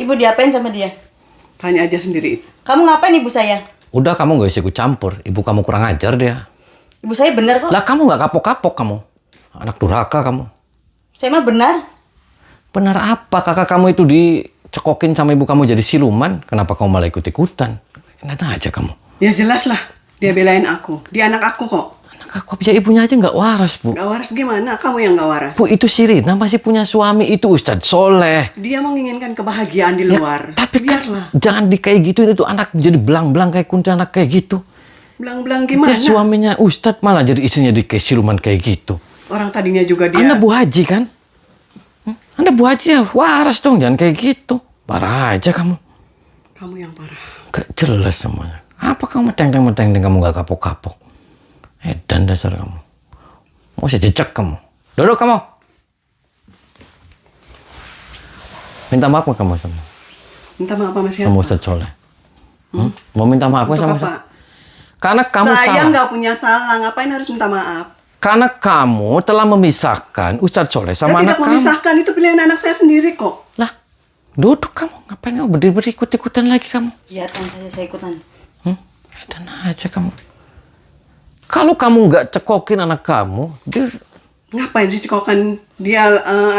ibu diapain sama dia? Tanya aja sendiri. Kamu ngapain ibu saya? Udah, kamu gak usah ikut campur. Ibu kamu kurang ajar dia. Ibu saya benar kok. Lah, kamu gak kapok-kapok kamu. Anak durhaka kamu. Saya mah benar. Benar apa? Kakak kamu itu dicekokin sama ibu kamu jadi siluman. Kenapa kamu malah ikut-ikutan? Enak aja kamu. Ya jelas lah. Dia belain aku. Dia anak aku kok. Anak aku aja ibunya aja gak waras, Bu. Gak waras gimana? Kamu yang gak waras. Bu, itu si Rina masih punya suami. Itu Ustadz Soleh. Dia menginginkan kebahagiaan di luar. Tapi biarlah. kan jangan kayak gituin itu anak jadi belang-belang kayak kuntilanak kayak gitu. Belang-belang gimana? Dia suaminya Ustadz malah jadi istrinya di kayak siluman kayak gitu. Orang tadinya juga dia... Anda Bu Haji kan? Anda Bu Haji ya waras dong, jangan kayak gitu. Parah aja kamu. Kamu yang parah. Gak jelas semuanya. Apa kamu meteng-meteng kamu gak kapok-kapok? Edan dasar kamu. Mau saya jejak kamu. Duduk kamu. Minta maaf gak kamu sama? Minta maaf sama siapa? Sama Ustadz Soleh. Mau minta maaf gak sama saya? Karena kamu saya salah. nggak punya salah. Ngapain harus minta maaf? Karena kamu telah memisahkan Ustadz Soleh sama Saya anak tidak kamu. memisahkan. Itu pilihan anak saya sendiri kok. Lah, duduk kamu. Ngapain kamu berdiri ikut-ikutan lagi kamu? Biarkan saya ikutan. Edan aja kamu. Kalau kamu nggak cekokin anak kamu, dia... Ngapain sih cekokan dia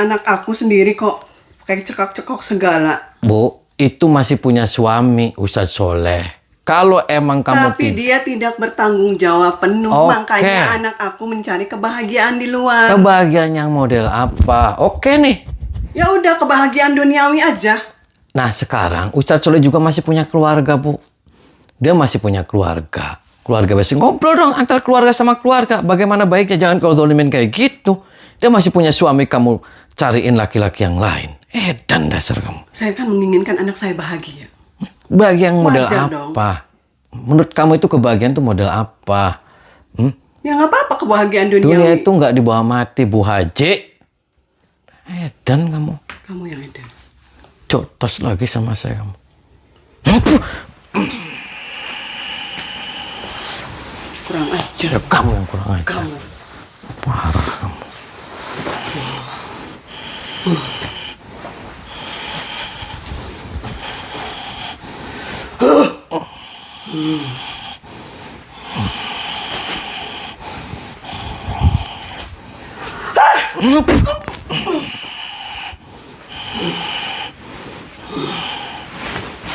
anak aku sendiri kok. Kayak cekok-cekok segala. Bu, itu masih punya suami Ustadz Soleh. Kalau emang kamu Tapi dia tidak bertanggung jawab penuh. Oke. Makanya anak aku mencari kebahagiaan di luar. kebahagiaan yang model apa? Oke nih. Ya udah, kebahagiaan duniawi aja. Nah sekarang Ustadz Soleh juga masih punya keluarga, Bu. Dia masih punya keluarga. Keluarga biasa ngobrol dong antara keluarga sama keluarga. Bagaimana baiknya, jangan kalau zolimin kayak gitu. Dia masih punya suami, kamu cariin laki-laki yang lain. Edan dasar kamu. Saya kan menginginkan anak saya bahagia. Bahagian model Wajar apa? Menurut kamu itu kebahagiaan itu model apa? Ya nggak apa-apa kebahagiaan duniawi. Dunia itu nggak dibawa mati, Bu Haji. Edan kamu. Kamu yang edan. Jotos lagi sama saya kamu. Kurang ajar. Ya, kamu yang kurang ajar. Kamu. Parah kamu.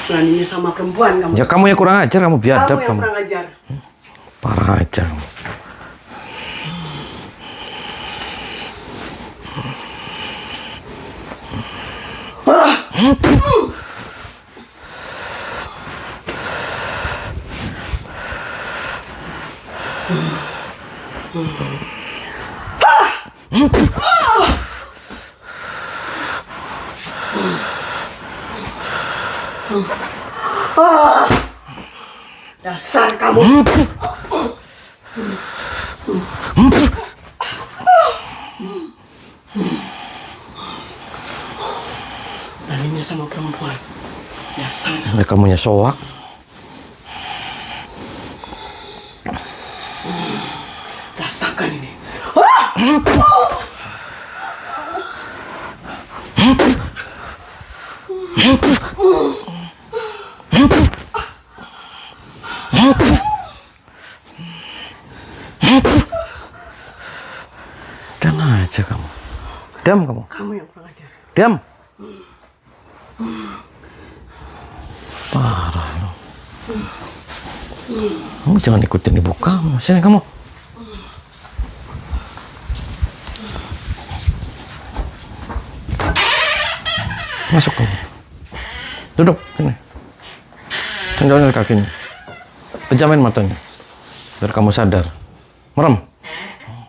Beraninya sama perempuan kamu. Ya kamu yang kurang ajar, kamu biadab Kamu yang kamu. kurang ajar. Parah aja kamu. Dasar kamu. Beraninya sama perempuan. Dasar. Ya kamu ya soak. Rasakan ini. Diam aja kamu. Diam kamu. Kamu yang kurang ajar. Diam. Parah. Kamu jangan ikutin ibu kamu. Sini kamu. Masuk kamu. Duduk sini. Tendangin kakinya. Pejamin matanya. Biar kamu sadar. Merem.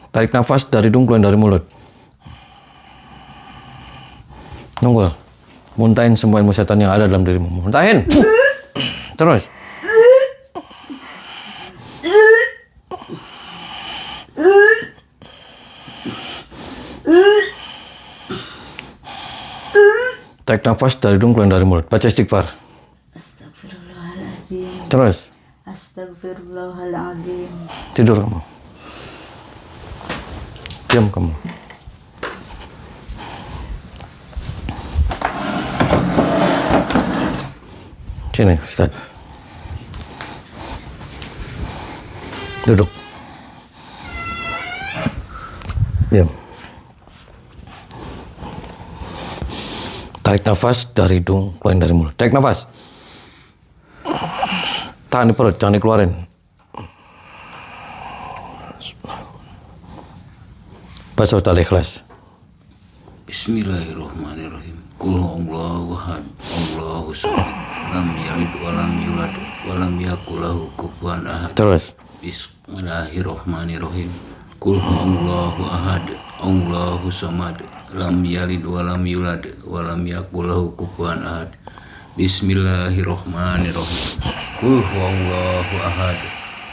Tarik nafas dari hidung, keluar dari mulut. Nunggul. Muntahin semua ilmu setan yang ada dalam dirimu. Muntahin. Terus. Tarik nafas dari hidung, keluar dari mulut. Baca istighfar. Astagfirullahaladzim. Terus. Astagfirullahaladzim. Tidur kamu. Diam kamu. Sini, Ustaz. Duduk. Diam. Tarik nafas dari hidung, keluarin dari mulut. Tarik nafas. Tahan di perut, jangan dikeluarin. Baca Ustaz Al-Ikhlas. Bismillahirrahmanirrahim. Qul huwallahu ahad, Allahu samad, lam yalid wa lam yulad wa lam yakul lahu kufuwan ahad. Terus. Bismillahirrahmanirrahim. Qul huwallahu ahad, Allahu samad, lam yalid wa lam yulad wa lam yakul lahu kufuwan ahad. Bismillahirrahmanirrahim. Qul huwallahu ahad,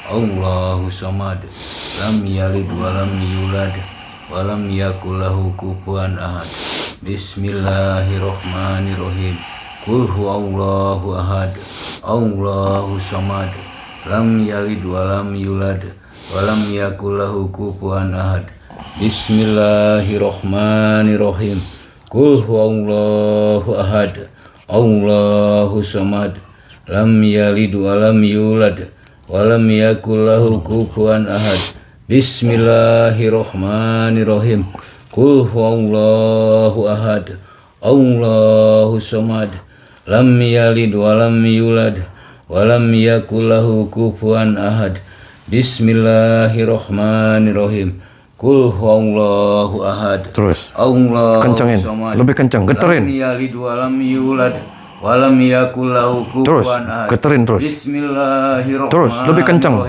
Allahu samad, lam yalid wa lam yulad wa lam yakul lahu kufuwan ahad. Bismillahirrahmanirrahim. Qul huwallahu ahad, Allahu samad, lam yalid wa lam yulad wa lam yakul lahu kufuwan ahad. Bismillahirrahmanirrahim. Qul huwallahu ahad, Allahu samad, lam yalid wa lam yulad wa lam yakul lahu kufuwan ahad. Bismillahirrahmanirrahim. Qul huwallahu ahad, Allahu samad, lam yalid wa lam yulad wa lam yakul lahu kufuwan ahad. Bismillahirrahmanirrahim. Qul huwallahu ahad. Terus. Allahu Kencengin. samad. Lebih kenceng. Geterin. Lam yalid wa lam yulad wa lam yakul lahu Terus. kufuwan ahad. Geterin terus. Bismillahirrahmanirrahim. Terus. Lebih kenceng.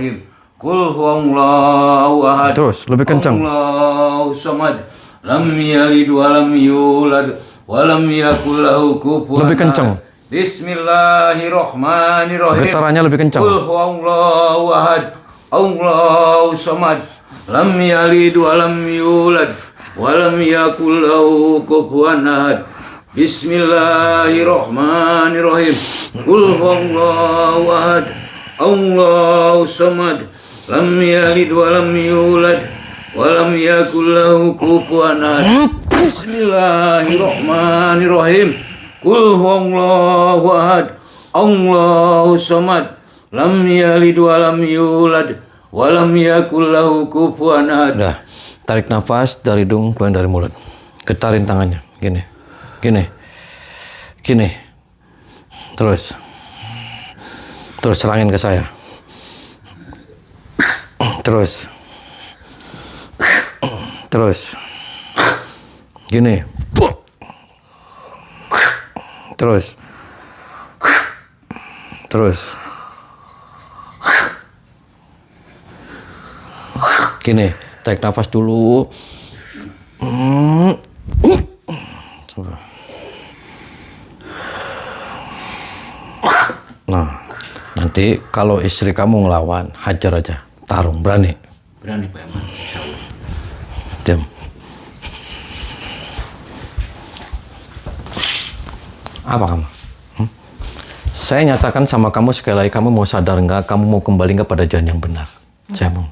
Qul huwallahu ahad. Terus. Lebih kenceng. Allahu samad. Lam yalid wa lam yulad wa lam yakul lahu kufuwan Lebih kenceng. ahad. Bismillahirrahmanirrahim. Getarannya lebih kenceng. Qul huwallahu ahad, Allahu samad, lam yalid wa lam yulad wa lam yakul lahu kufuwan ahad. Bismillahirrahmanirrahim. Qul huwallahu ahad, Allahu samad, lam yalid wa lam yulad wa lam yakul lahu kufuwan ahad. Bismillahirrahmanirrahim. Qul huwallahu ahad, Allahu samad, lam yalid wa lam yulad wa lam yakul lahu kufuwan ahad. Udah. Tarik nafas dari hidung, keluarin dari mulut. Getarin tangannya. Gini. Gini. Gini. Terus. Terus serangin ke saya. Terus. Terus. Gini. Terus. Terus. Gini, tarik nafas dulu. Nah, nanti kalau istri kamu ngelawan, hajar aja. Tarung, berani. Berani Pak Eman, insyaallah. Diam. Apa kamu? Saya nyatakan sama kamu sekali lagi, kamu mau sadar nggak? Kamu mau kembali nggak pada jalan yang benar? Saya mau.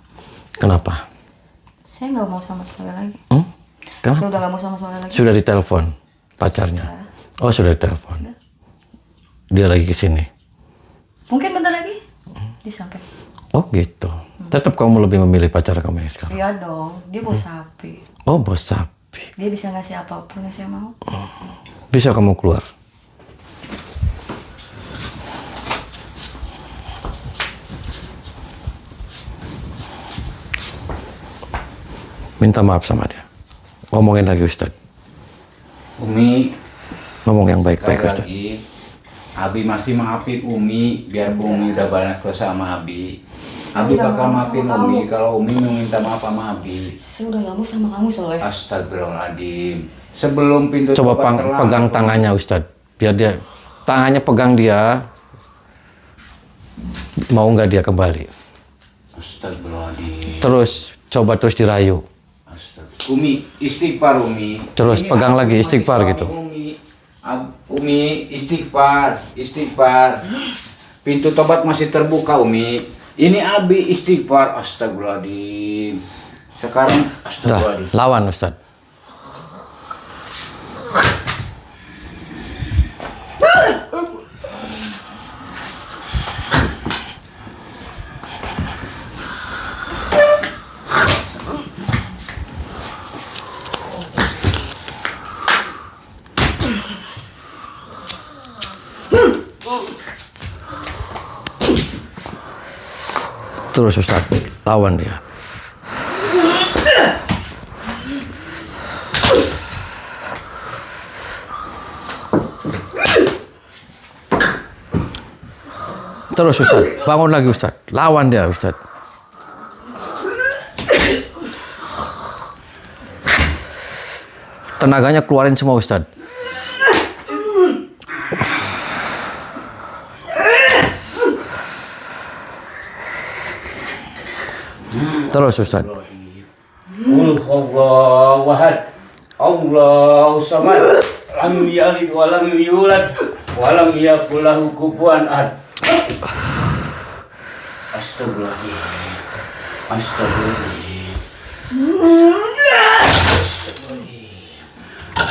Kenapa? Saya nggak mau sama sekali lagi. Kenapa? Saya udah nggak mau sama sekali lagi. Sudah ditelepon pacarnya? Oh, sudah ditelepon. Dia lagi ke sini. Mungkin bentar lagi disampai. Oh gitu. Tetap kamu lebih memilih pacar kamu yang sekarang? Iya dong, dia bos sapi. Oh, bos sapi. Dia bisa ngasih apapun yang saya mau. Bisa kamu keluar? Minta maaf sama dia. Ngomongin lagi Ustadz. Umi, Ngomong yang baik-baik sekali Ustadz. lagi, Abi masih maafin Umi, biar Umi udah banyak dosa sama Abi. Abi udah bakal ngomong maafin sama Umi kamu. kalau Umi mau minta maaf sama Abi. Saya udah nggak mau sama kamu soalnya. Astagfirullahaladzim. Sebelum pintu Coba tobat terlambat, pegang tangannya Ustadz. Biar dia, tangannya pegang dia. Mau nggak dia kembali? Astagfirullahaladzim. Terus, coba terus dirayu. Umi, istighfar Umi. Terus Ini pegang aku lagi, masih istighfar suami gitu. Umi, istighfar. Pintu tobat masih terbuka Umi. Ini Abi istighfar. Astagfirullahaladzim. Sekarang Udah, astagfirullahaladzim. lawan Ustadz. Terus Ustaz, lawan dia. Terus Ustaz, bangun lagi Ustaz. Lawan dia Ustaz. Tenaganya keluarin semua Ustaz. Terus Ustaz. Qul huwallahu ahad. Allahu samad. Lam yalid wa lam yulad wa lam yakul lahu kufuwan ahad. Astagfirullahaladzim. Astagfirullahaladzim.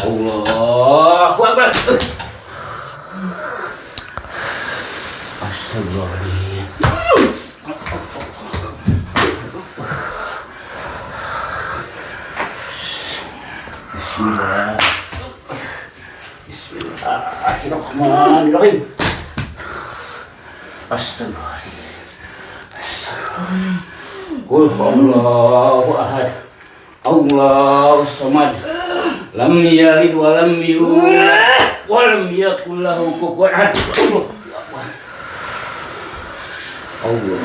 Allahu Akbar. Astagfirullahaladzim. Bismillah. Bismillahirrahmanirrahim. Astagfirullahaladzim. Qul huwallahu ahad. Allahu samad. Lam yalid wa lam yulad wa lam yakul lahu kufuwan ahad. Allah.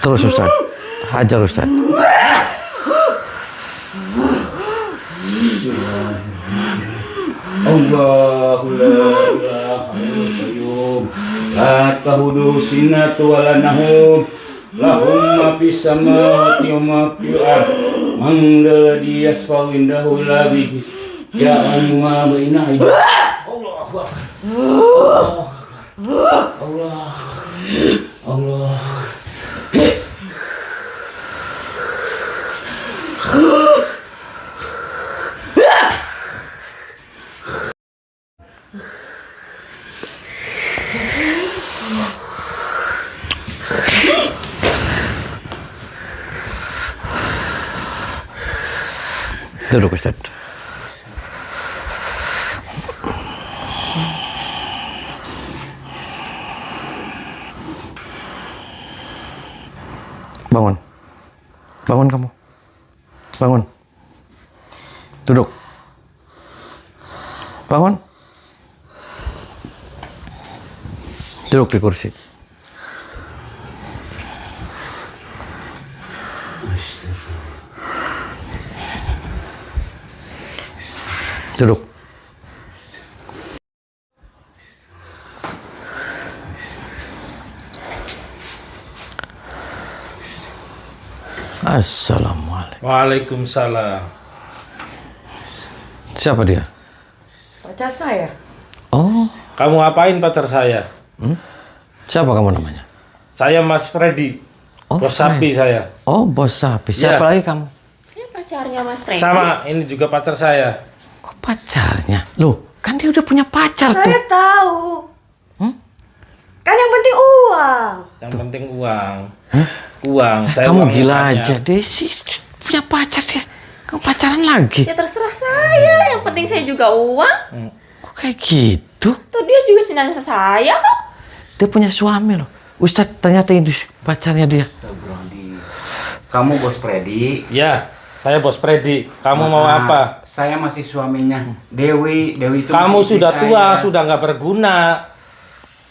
Terus Ustaz, hajar Ustaz. Allahu la ilaha illal qayyum la tahudu sinatu wa la nahum lahum ma fis samawati wa ma fil ard man alladhi yasfa'u indahu illa bihi ya'lamu ma baina aydihim. Allahu Akbar. Allah. Allah. Duduk Ustaz. Bangun. Bangun kamu. Bangun. Duduk. Bangun. Duduk di kursi. Duduk. Assalamualaikum. Waalaikumsalam. Siapa dia? Pacar saya. Oh, Kamu apain pacar saya? siapa kamu namanya? Saya Mas Freddy. Oh, Bos sapi saya. Oh, bos sapi. Siapa Ya. lagi kamu? Saya pacarnya Mas Freddy. Sama, ini juga pacar saya. Kok pacarnya? Loh, kan dia udah punya pacar tuh. Saya tahu. Kan yang penting uang. Yang penting uang. Uang. Saya Kamu uangnya gila banyak. aja, Desi punya pacar dia. Kamu pacaran lagi? Ya terserah saya, yang penting saya juga uang. Kok kayak gitu? Tuh dia juga sinan saya kok. Dia punya suami loh. Ustadz, ternyata ini pacarnya dia. Kamu bos Freddy? Ya, saya Bos Freddy. Kamu mau apa? Saya masih suaminya. Dewi itu Kamu masih istri sudah tua, saya. sudah nggak berguna.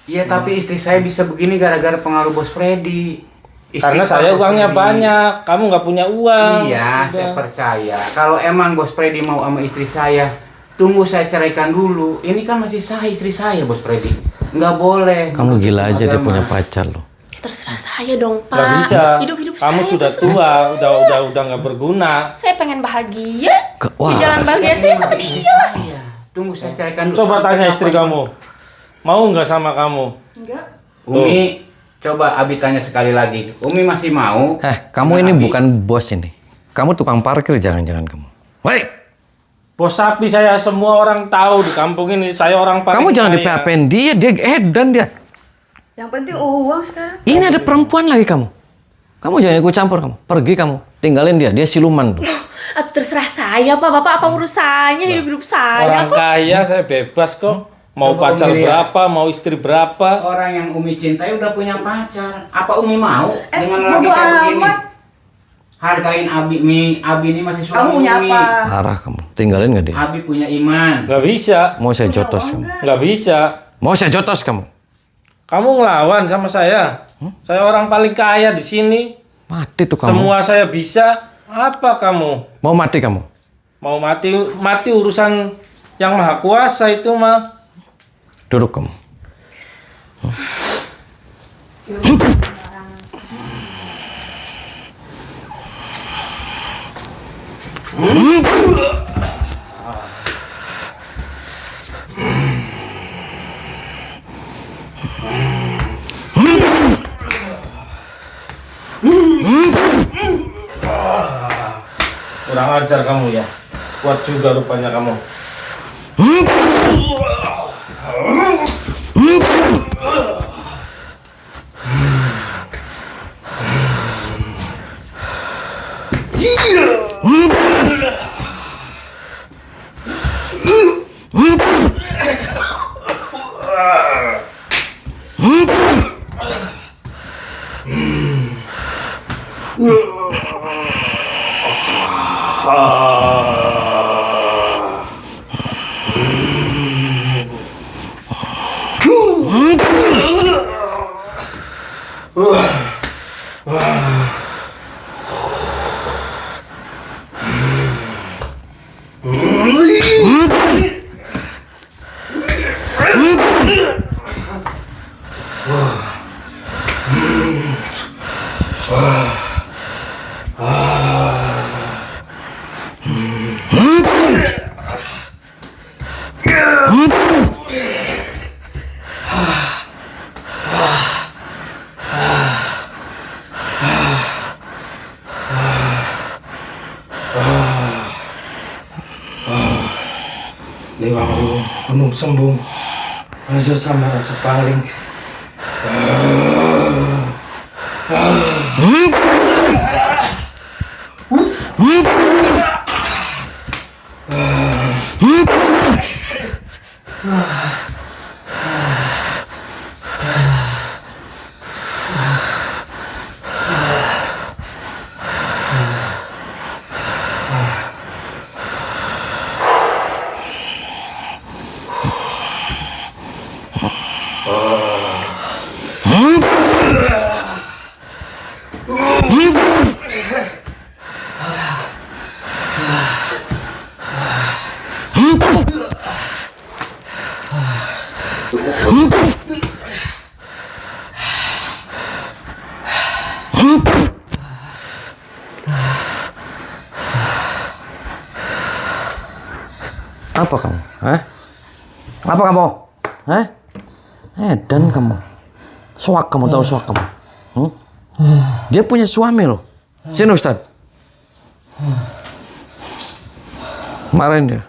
Iya, tapi istri saya bisa begini gara-gara pengaruh Bos Freddy. Karena saya Bos uangnya Freddy. banyak, kamu nggak punya uang. Iya, Udah. saya percaya. Kalau emang Bos Freddy mau sama istri saya, tunggu saya ceraikan dulu. Ini kan masih sah istri saya, Bos Freddy. Nggak boleh. Kamu gila aja dia Agama. punya pacar loh. Ya, terserah saya dong, Pak. Nggak bisa. Hidup-hidup Kamu saya sudah terserah tua, udah nggak berguna. Saya pengen bahagia. Wah, Di jalan bahagia saya sama dia lah. Iya, tunggu saya ceraikan dulu. Coba Sampai tanya istri kapan? kamu, mau nggak sama kamu? Enggak. Umi, coba Abi tanya sekali lagi. Umi masih mau? Kamu Sama ini Abi? bukan bos ini. Kamu tukang parkir jangan-jangan kamu. Woi, Bos sapi saya, semua orang tahu di kampung ini saya orang paling kamu jangan kaya. di-PHP-in dia edan dia. Yang penting uang sekarang. Ini ada perempuan lagi kamu. Kamu jangan ikut campur kamu. Pergi kamu. Tinggalin dia siluman tuh. Atau terserah saya, Pak. Bapak apa urusannya hidup-hidup saya Orang kok? kaya saya bebas kok. Mau Coba pacar Umi lihat. berapa, mau istri berapa. Orang yang Umi cintai udah punya pacar. Apa Umi mau dengan bodo laki kayak begini? amat. Hargain Abi, Abi ini masih suami Kamu punya Umi. apa? Parah kamu. Tinggalin gak dia? Abi punya iman. Nggak bisa, Mau saya jotos kamu. nggak bisa. Mau saya jotos kamu. Kamu ngelawan sama saya. Saya orang paling kaya di sini. Mati tuh kamu. Semua saya bisa. Apa kamu? Mau mati kamu. Mau mati urusan yang maha kuasa itu mah. Duduk kamu. Kurang ajar kamu ya. Kuat juga rupanya kamu. Dewa gunung sembung, raja sama raja paling. Apa kamu? Hah? Apa kamu? Hah? Edan kamu. Suak kamu, tahu suak kamu. Dia punya suami loh. Sini Ustad. Marahin dia.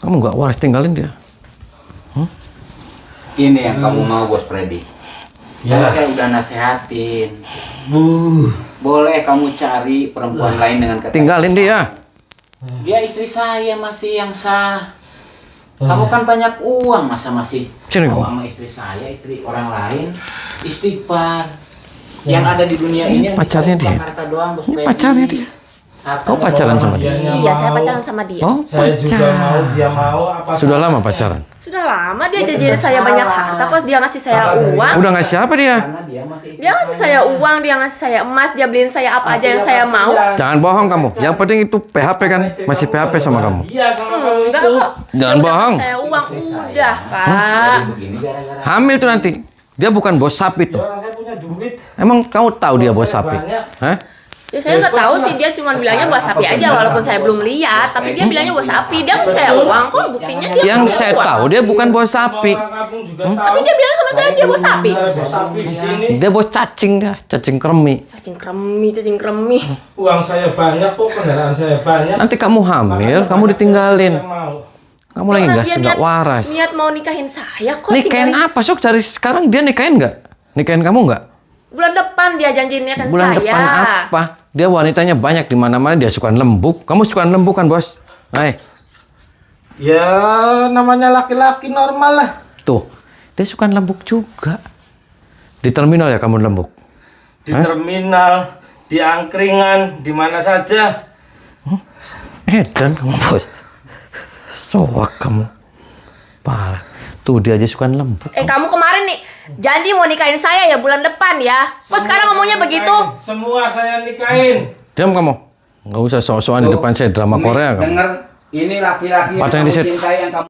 Kamu nggak waras, tinggalin dia. Ini yang kamu mau, Bos Freddy. Ya. Saya udah nasehatin. Boleh kamu cari perempuan lain dengan kata. Tinggalin dia. Dia istri saya masih yang sah. Kamu kan banyak uang, masa masih Sini, mau kamu. sama istri saya, istri orang lain. Istighfar. Yang ada di dunia ini Pacarnya cuma dia. harta doang, Bos Ini Freddy. pacarnya dia. Kau pacaran sama dia? Iya, saya pacaran sama dia. Oh, Saya juga pacaran. mau, dia mau. Apa Sudah lama pacaran? Sudah lama dia janjiin saya banyak harta, kok dia ngasih saya uang. Udah ngasih apa dia? Karena dia masih Dia ngasih saya uang, dia ngasih saya emas, dia beliin saya apa aja yang saya mau. Jangan bohong kamu. Yang penting itu PHP kan? Masih PHP sama kamu. Iya sama kamu Enggak itu. kok. Jangan Dia udah bohong. ngasih saya uang udah, Pak. begini gara-gara Hamil tuh nanti. Dia bukan bos sapi tuh. Orang saya punya duit. Emang kamu tahu dia bos sapi? Hah? Ya saya nggak tahu sih, dia cuma bilangnya bos sapi aja walaupun saya belum lihat, tapi dia bilangnya bos sapi. Dia ngasih saya uang kok, buktinya dia Yang ngasih saya uang. tahu dia bukan bos sapi. Orang kampung juga Tapi tahu. dia bilang sama saya dia bos sapi. Saya bos sapi di sini. Dia bos cacing dah, cacing kremi. Cacing kremi, cacing kremi. Uang saya banyak kok, kendaraan saya banyak. Nanti kamu hamil, kamu ditinggalin. Saya mau. Kamu lagi Orang gas dia nggak waras. Niat mau nikahin saya kok. Nikahin tinggalin. apa sok? Dari sekarang dia nikahin nggak? Nikahin kamu nggak? Bulan depan dia janjiin nikahin Bulan saya. depan apa? Dia wanitanya banyak di mana-mana. Dia suka lembuk. Kamu suka lembuk kan bos? Hai, Ya namanya laki-laki normal lah. tuh dia suka lembuk juga. Di terminal ya kamu lembuk. Di terminal, di angkringan, di mana saja. Edan kamu bos. Soak kamu. Parah. Tuh dia aja suka lembuk. Kamu kemarin nih janji mau nikahin saya ya bulan depan ya. Kok sekarang ngomongnya begitu? Semua saya nikahin. Diam kamu. Nggak usah sok-sokan di depan saya drama Korea kamu. Dengar ini laki-laki yang Padahal kamu di set- cintai yang kamu